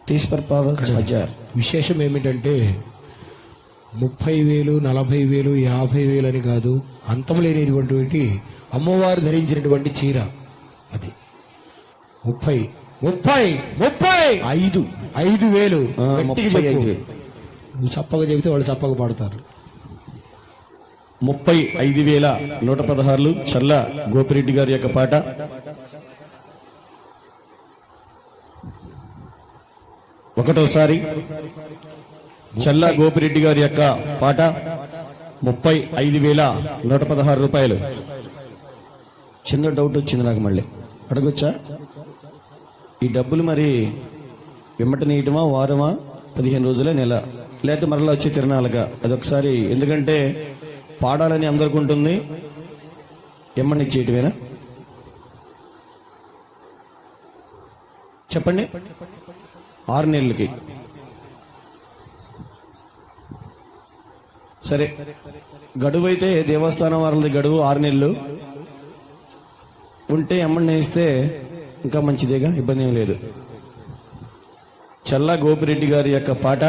30,000 విశేషం ఏమిటంటే 30,000, 40,000, 50,000 అని కాదు, అంతం లేనిటువంటి అమ్మవారు ధరించినటువంటి చీర అది 35,000 నువ్వు చప్పగా చెబితే వాళ్ళు చప్పగా పాడతారు. 35,116 చల్ల గోపిరెడ్డి గారి యొక్క పాట. ఒకటోసారి చల్ల గోపిరెడ్డి గారి యొక్క పాట 35,116 రూపాయలు. చిన్న డౌట్ వచ్చింది నాకు, మళ్ళీ అడగొచ్చా? ఈ డబ్బులు మరి వెంబట నీయటమా, వారమా, 15 రోజులే, నెల, లేకపోతే మరలా వచ్చి తిరణాలుగా? అదొకసారి, ఎందుకంటే పాడాలని అందరికి ఉంటుంది, ఎమ్మని చేయటమేనా? చెప్పండి. 6 నెలలకి సరే. గడువు అయితే దేవస్థానం వారిది గడువు 6 నెలలు ఉంటే ఎమ్మని ఇస్తే ఇంకా మంచిదేగా, ఇబ్బంది ఏం లేదు. చల్లా గోపిరెడ్డి గారి యొక్క పాట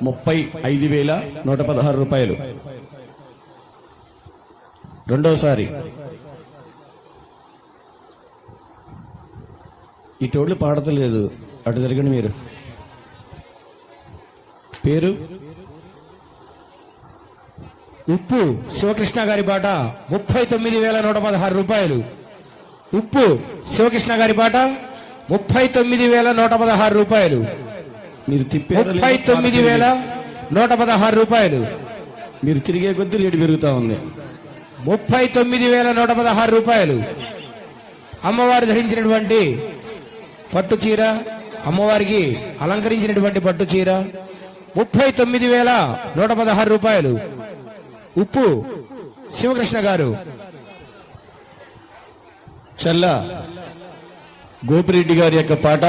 35,116 రూపాయలు. రెండోసారి ఈ టోళ్లు పాడతలేదు, అటు జరగండి మీరు. పేరు ఉప్పు శివకృష్ణ గారి పాట 39,116 రూపాయలు. ఉప్పు శివకృష్ణ గారి పాట 39,116 రూపాయలు. మీరు తిప్పారు 39,116 రూపాయలు. మీరు తిరిగే కొద్దీ రేటు పెరుగుతా ఉంది. 39,116 రూపాయలు. అమ్మవారు ధరించినటువంటి పట్టు చీర, అమ్మవారికి అలంకరించినటువంటి పట్టు చీర 39,116 రూపాయలు. ఉప్పు శివకృష్ణ గారు. చల్ల గోపిరెడ్డి గారి యొక్క పాట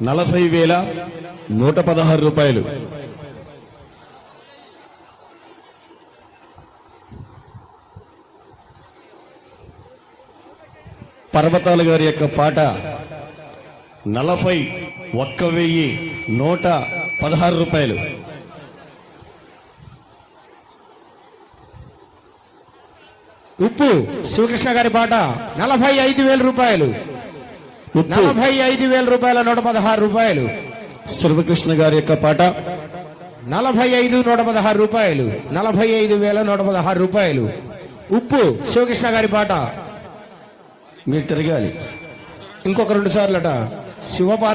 40,116 రూపాయలు. పర్వతాల గారి యొక్క పాట 41,116 రూపాయలు. ఉప్పు శివకృష్ణ గారి పాట 45,000 రూపాయలు. 45,000 రూపాయల 116 రూపాయలు. శివకృష్ణ గారి యొక్క పాట 45,116 రూపాయలు. 45,116 రూపాయలు. ఉప్పు శివకృష్ణ గారి పాట. మీరు తిరగాలి ఇంకొక 2 సార్లట. శివపార్వ